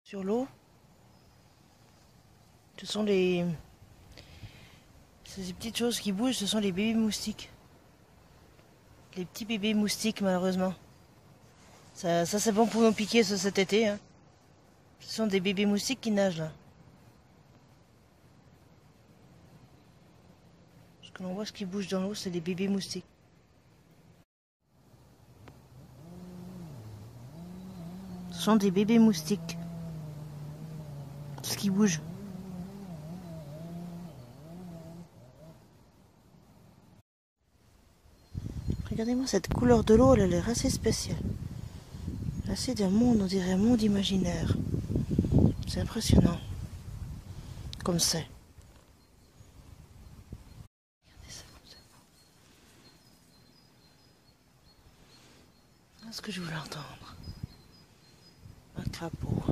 Sur l'eau, ce sont ces petites choses qui bougent, ce sont les bébés moustiques. Les petits bébés moustiques, malheureusement. Ça c'est bon pour nous piquer cet été. Hein. Ce sont des bébés moustiques qui nagent là. Ce que l'on voit, ce qui bouge dans l'eau, c'est des bébés moustiques. Ce sont des bébés moustiques. Ce qui bouge. Regardez-moi cette couleur de l'eau, elle a l'air assez spéciale. Assez d'un monde, on dirait un monde imaginaire. C'est impressionnant. Comme c'est. Regardez ça comme ça. Est-ce que je voulais entendre? Un crapaud.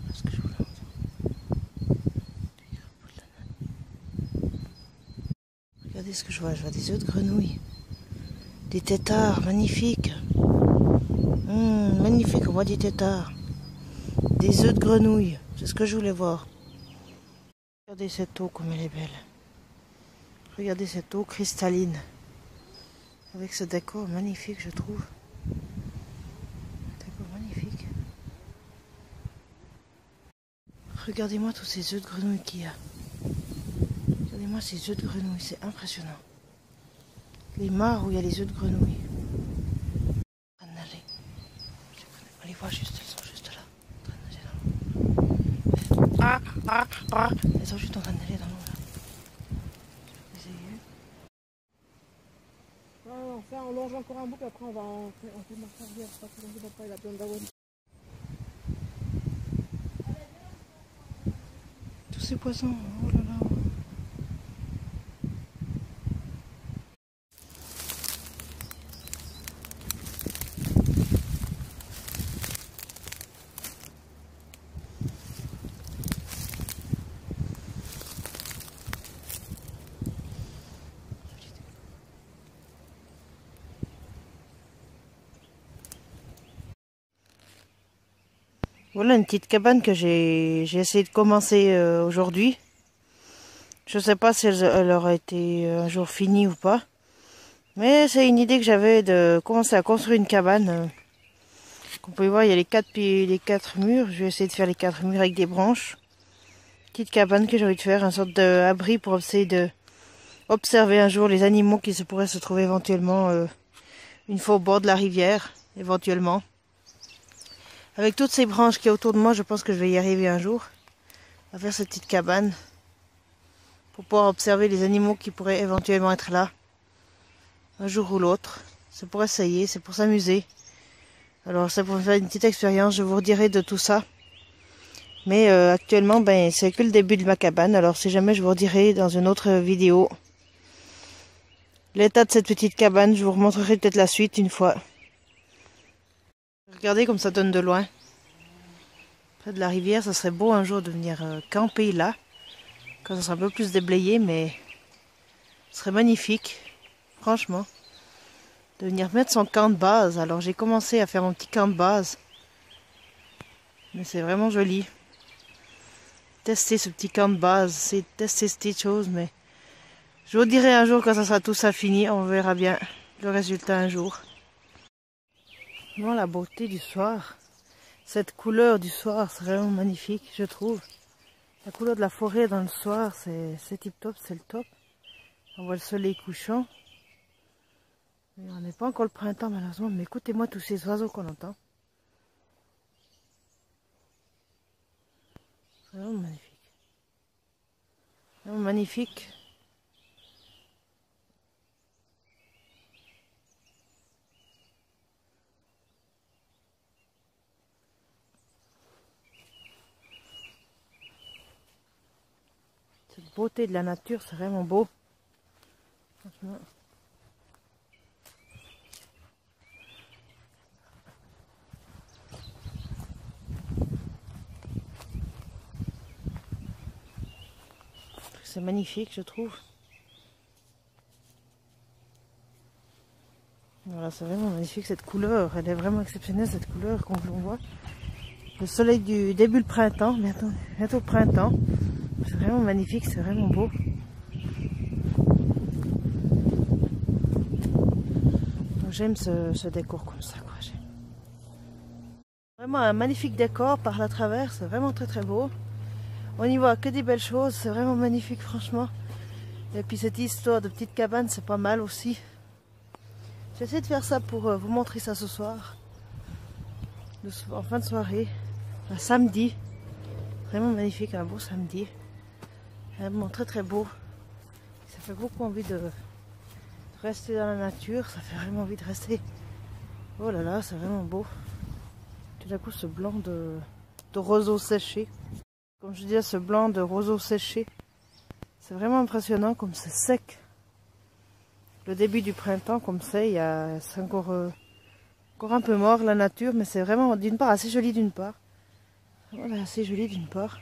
Est-ce que je voulais entendre? Des crapauds de la nappe. Regardez ce que je vois des œufs de grenouille. Des têtards, magnifiques. Magnifique, on voit des têtards. Des œufs de grenouille, c'est ce que je voulais voir. Regardez cette eau comme elle est belle. Regardez cette eau cristalline. Avec ce décor magnifique, je trouve. Décor magnifique. Regardez-moi tous ces œufs de grenouille qu'il y a. Regardez-moi ces œufs de grenouille, c'est impressionnant. Les mares où il y a les œufs de grenouille. On les voit juste, elles sont juste là. En train de nager dans l'eau. Elles sont juste en train de nager dans l'eau là. Vous avez vu? On longe encore un bout, puis après on fait marcher arrière. Parce que papa il a besoin d'avoir. Tous ces poissons, oh là là. Voilà une petite cabane que j'ai essayé de commencer aujourd'hui. Je sais pas si elle aura été un jour finie ou pas. Mais c'est une idée que j'avais de commencer à construire une cabane. Comme vous pouvez voir, il y a les quatre murs. Je vais essayer de faire les 4 murs avec des branches. Petite cabane que j'ai envie de faire, une sorte d'abri pour essayer de observer un jour les animaux qui pourraient se trouver éventuellement une fois au bord de la rivière, éventuellement. Avec toutes ces branches qu'il y a autour de moi, je pense que je vais y arriver un jour à faire cette petite cabane pour pouvoir observer les animaux qui pourraient éventuellement être là un jour ou l'autre. C'est pour essayer, c'est pour s'amuser. Alors c'est pour faire une petite expérience, je vous redirai de tout ça. Mais actuellement, c'est que le début de ma cabane. Alors si jamais je vous redirai dans une autre vidéo l'état de cette petite cabane, je vous remontrerai peut-être la suite une fois. Regardez comme ça donne de loin. Près de la rivière, ça serait beau un jour de venir camper là. Quand ça sera un peu plus déblayé, mais ce serait magnifique. Franchement. De venir mettre son camp de base. Alors j'ai commencé à faire mon petit camp de base. Mais c'est vraiment joli. Tester ce petit camp de base, c'est tester ces petites choses, mais je vous dirai un jour quand ça sera tout ça fini, on verra bien le résultat un jour. Vraiment la beauté du soir, cette couleur du soir, c'est vraiment magnifique, je trouve. La couleur de la forêt dans le soir, c'est tip top, c'est le top. On voit le soleil couchant. Et on n'est pas encore le printemps malheureusement, mais écoutez-moi tous ces oiseaux qu'on entend. C'est vraiment magnifique. Vraiment magnifique. Cette beauté de la nature, c'est vraiment beau. Franchement. C'est magnifique, je trouve. Voilà, c'est vraiment magnifique cette couleur. Elle est vraiment exceptionnelle cette couleur qu'on voit. Le soleil du début du printemps, bientôt printemps. C'est vraiment magnifique, c'est vraiment beau. J'aime ce décor comme ça, quoi. Vraiment un magnifique décor par la travers, c'est vraiment très très beau. On y voit que des belles choses, c'est vraiment magnifique franchement. Et puis cette histoire de petite cabane, c'est pas mal aussi. J'essaie de faire ça pour vous montrer ça ce soir. En fin de soirée, un samedi. Vraiment magnifique, un beau samedi. Vraiment très très beau. Ça fait beaucoup envie de rester dans la nature, ça fait vraiment envie de rester. Oh là là, c'est vraiment beau. Tout d'un coup, ce blanc de roseaux séchés. Comme je disais, ce blanc de roseaux séchés. C'est vraiment impressionnant comme c'est sec. Le début du printemps, comme c'est encore un peu mort la nature, mais c'est vraiment d'une part assez joli d'une part. Voilà, assez joli d'une part.